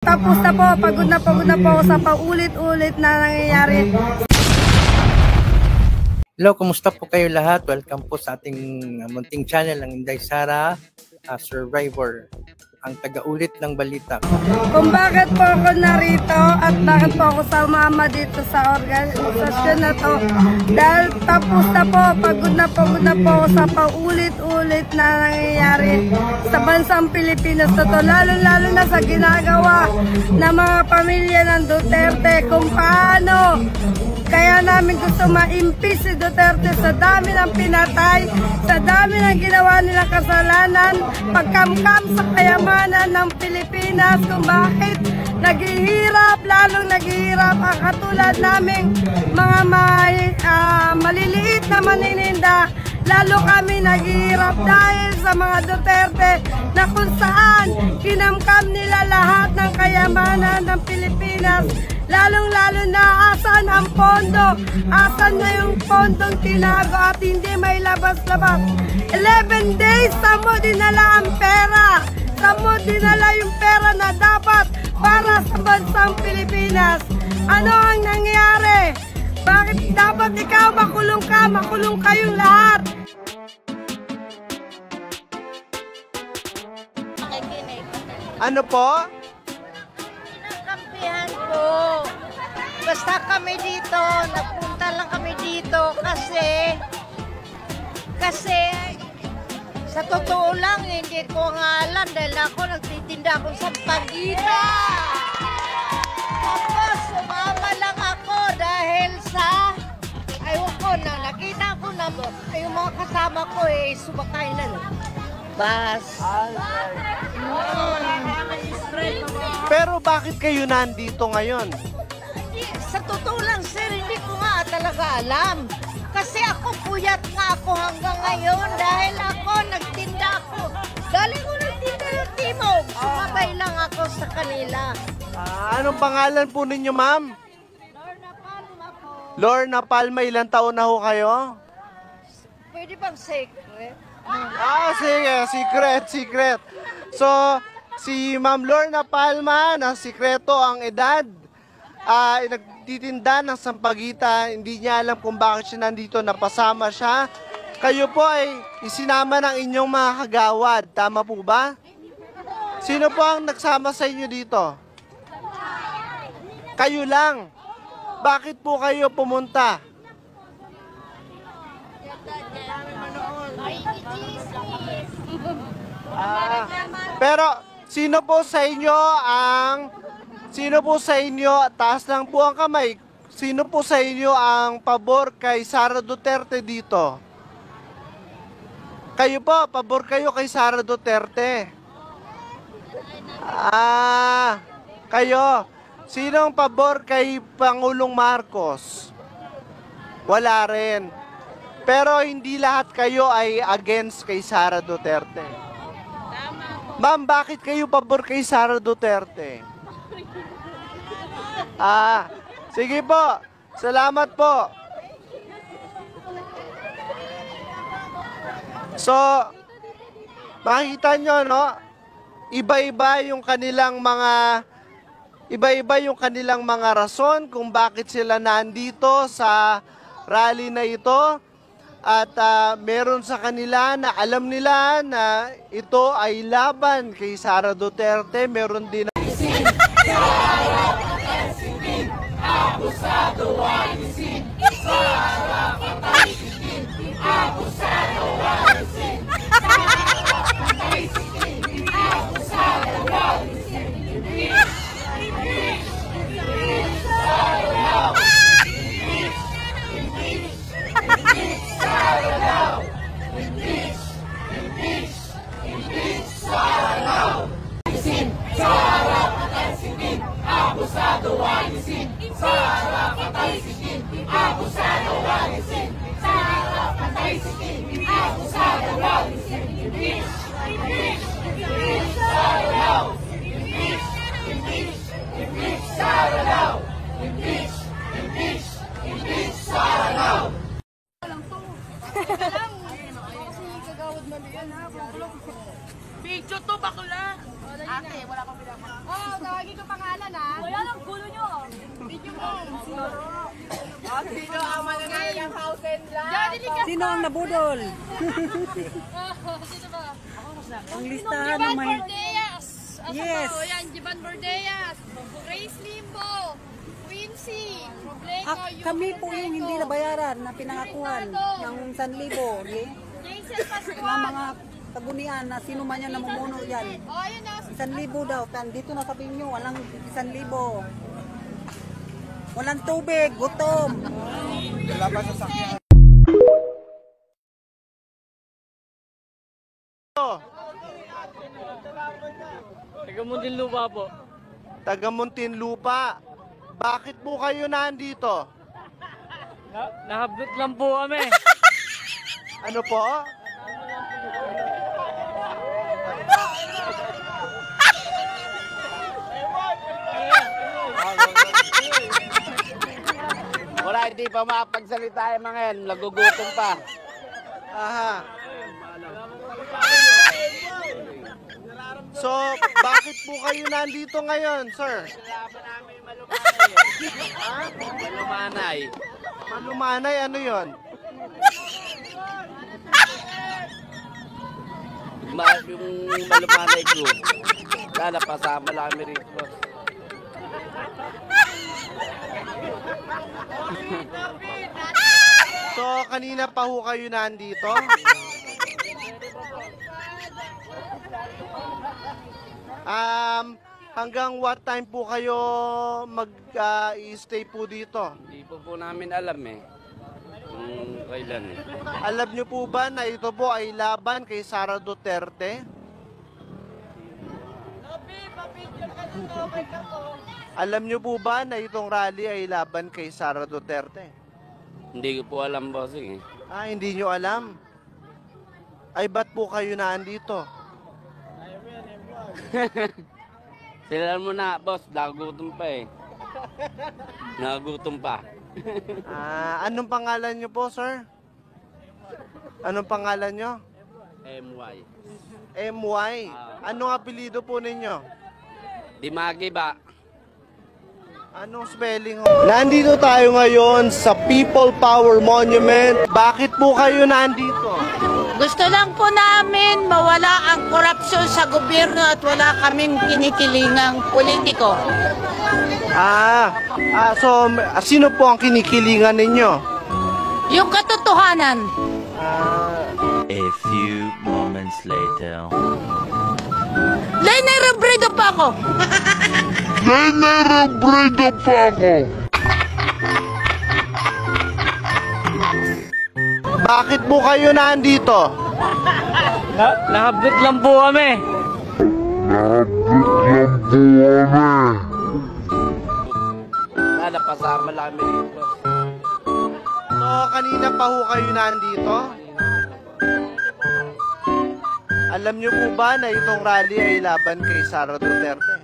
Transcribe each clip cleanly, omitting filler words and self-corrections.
Tapos na po, pagod na po ako sa paulit-ulit na nangyayari. Hello, kumusta po kayo lahat? Welcome po sa ating munting channel, ang Inday Sara Survivor, ang taga-ulit ng balita. Kung bakit po ako narito at bakit po ako sumama dito sa organisasyon na to, dahil tapos na po, pagod na po ako sa paulit-ulit na nangyayari sa bansang Pilipinas na to, lalo na sa ginagawa ng mga pamilya ng Duterte, kung paano kaya namin gusto ma-impeach si Duterte sa dami ng pinatay, sa dami ng ginawa nilang kasalanan, pagkamkam sa kayamanan ng Pilipinas, kung bakit naghihirap, lalong naghihirap ang katulad naming mga maliliit na manininda. Lalo kami naghihirap dahil sa mga Duterte na kung saan kinamkam nila lahat ng kayamanan ng Pilipinas. Lalong-lalo na asan ang pondo, asan na yung pondong tinago at hindi may labas-labas. 11 days, saan mo dinala ang pera? Saan mo dinala yung pera na dapat para sa bansang Pilipinas? Ano ang nangyari? Bakit dapat ikaw makulong ka? Makulong kayong lahat. Ano po? Kampihan po. Basta kami dito, nagpunta lang kami dito kasi sa totoo lang hindi ko nga alam dahil ako nagtitinda akong sampagita. Tapos sumama lang ako dahil sa ayun ko na nakita ko na yung mga kasama ko sumakay na bus. Pero bakit kayo nandito ngayon? Sa totoo lang, sir, hindi ko nga talaga alam. Kasi ako puyat nga ako hanggang ngayon dahil ako nagtinda ako. Galing ko nagtinda ng timog. Sumabay lang ako sa kanila. Anong pangalan po ninyo, ma'am? Lorna Palma po. Lorna Palma, ilang taon na ho kayo? Pwede bang secret? Sige, secret. So, si Ma'am Lorna Palma, na sikreto ang edad, nagtitinda ng sampagita, hindi niya alam kung bakit siya nandito, napasama siya. Kayo po ay isinama ng inyong mga kagawad, tama po ba? Sino po ang nagsama sa inyo dito? Kayo lang. Bakit po kayo pumunta? Pero sino po sa inyo, taas lang po ang kamay, sino po sa inyo ang pabor kay Sara Duterte dito? Kayo po, pabor kayo kay Sara Duterte. Kayo, sinong pabor kay Pangulong Marcos? Wala rin. Pero hindi lahat kayo ay against kay Sara Duterte. Ma'am, bakit kayo pabor kay Sara Duterte? Sige po. Salamat po. So, makikita nyo, no? Iba-iba yung kanilang mga rason kung bakit sila nandito sa rally na ito. At meron sa kanila na alam nila na ito ay laban kay Sara Duterte. Meron din na abusado walisin, Sara patay sikin, abusado walisin, Sara patay sikin, abusado walisin, Sara now, Sara now, Sara now, Sara patay sikin, abusado walisin, Sara patay sikin, abusado walisin, Sara patay sikin, abusado walisin, Sara now, Sara now, Sara now. Video to, bakla! Ate, wala pang pinapang. Tawagin ko pa pangalan ha. Kaya lang gulo nyo. Video mo. Sino ang mananalo ng house and lot? Sino ang nabudol? Sino ba? Ang listahan ng may... Bordeas. Yes. Yan, Jivan Bordeas. Grace Limbo. Quincy. Robleco. Kami po yung hindi nabayaran na pinangakuhan ng 1,000. Jason Ng Pascual. mga kagunian na sino man yan namumuno yan. Oh, ayun na. 1,000 daw. Dito na sabihin nyo, walang 1,000. Walang tubig, gutom. Taga Muntinlupa po. Taga Muntinlupa. Bakit po kayo nandito? Nahablot lang po kami. Ano po? Wala, hindi pa makapagsalita yung mga yan. Nagugutom pa. Aha. So, bakit po kayo nandito ngayon, sir? Malumanay. Malumanay, ano yon? Yung malumanay group. Sana pasama lang kami rito. So, kanina pa ho kayo nandito? Hanggang what time po kayo mag-stay po dito? Hindi po namin alam eh. Kung kailan eh. Alam nyo po ba na ito po ay laban kay Sara Duterte? Alam nyo po ba na itong rally ay laban kay Sara Duterte? Hindi ko po alam, bossing eh. Hindi nyo alam? Ay, ba't po kayo nandito? Sila mo na, boss. Nagutom pa eh. Nagutom pa. Anong pangalan nyo po, sir? Anong pangalan nyo? MY. MY. Anong apelido po ninyo? Dimagi ba? Anong spelling? Nandito tayo ngayon sa People Power Monument. Bakit po kayo nandito? Gusto lang po namin mawala ang korupsyon sa gobyerno at wala kaming kinikilingang politiko. So sino po ang kinikilingan ninyo? Yung katotohanan. A few moments later. Lenny Robredo pa ako. Bakit po kayo nandito? Nahablot lang po kami. Sana pasama lang kami rito. So kanina pa ho kayo nandito? Alam nyo po ba na itong rally ay laban kay Sara Duterte?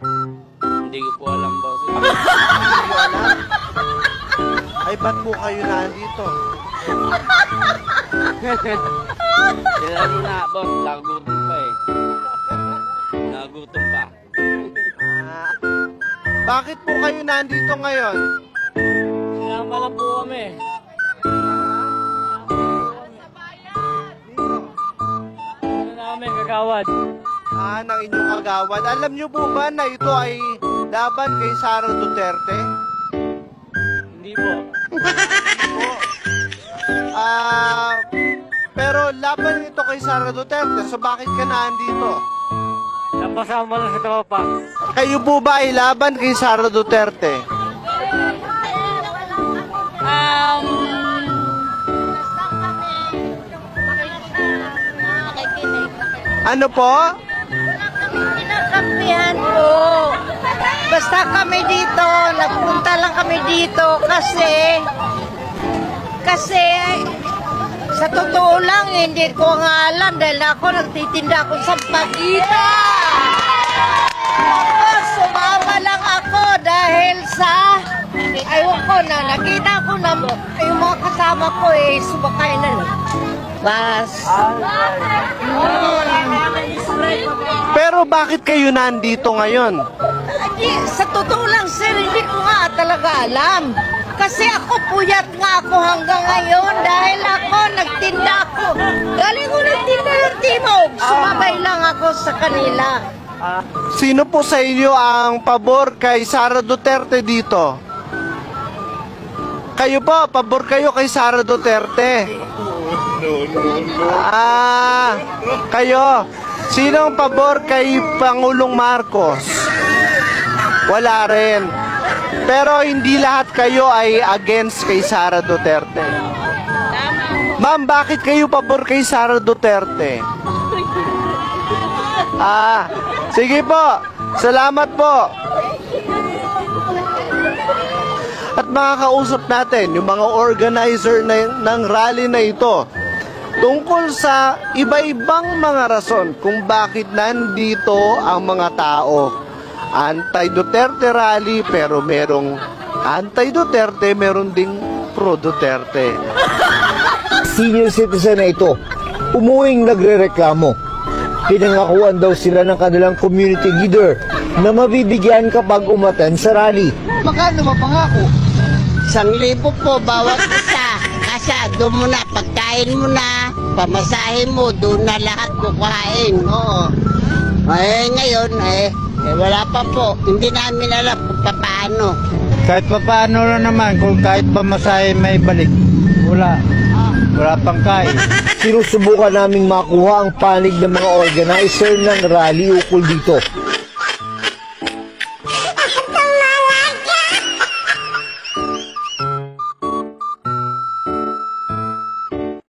Hindi ko po alam, bossing. Hindi nyo alam? Ay, ba't po kayo nandito? Sila mo na, boss. Nagutom pa eh. Nagutom pa. Bakit po kayo nandito ngayon? Sinama lang po kami. Ano namin, kagawad. Ng inyong kagawad. Alam nyo po ba na ito ay laban kay Sara Duterte? Hindi po. Pero laban ito kay Sara Duterte, so bakit ka nandito? Napasama lang sa tropa. Kayo po ba ay laban kay Sara Duterte? Ano po? Kinakampihan po. Basta kami dito, nagpunta lang kami dito kasi sa totoo lang hindi ko nga alam dahil ako nagtitinda ako sa pagita. Sumama lang ako dahil sa ayoko na nakita ko na yung mga kasama ko sumakay na lang. bukas. Pero bakit kayo nandito ngayon? Sa totoo lang, sir, hindi ko nga talaga alam. Kasi ako puyat nga ako hanggang ngayon dahil ako nagtinda ako. Galing ko nagtinda ng timog. Sumabay lang ako sa kanila. Sino po sa inyo ang pabor kay Sara Duterte dito? Kayo po, pabor kayo kay Sara Duterte. Kayo. Sino ang pabor kay Pangulong Marcos? Wala rin. Pero hindi lahat kayo ay against kay Sara Duterte. Ma'am, bakit kayo pabor kay Sara Duterte? Sige po. Salamat po. At makakausap natin yung mga organizer ng rally na ito tungkol sa iba-ibang mga rason kung bakit nandito ang mga tao. Anti-Duterte rally, pero merong anti-Duterte, meron ding pro-Duterte. Senior citizen na ito, umuwing nagre-reklamo. Pinangakuan daw sila ng kanilang community leader na mabibigyan kapag umattend sa rally. Magkano mapangako? 1,000 po bawat isa. Kasi doon mo na, pagkain mo na, pamasahin mo, doon na lahat kukuhain. Oo. Ngayon, wala pa po. Hindi namin alam kung paano. Kahit paano na naman, kung kahit pamasahe may balik, wala pang kain. Sinusubukan naming makuha ang panig ng mga organizer ng rally ukol dito.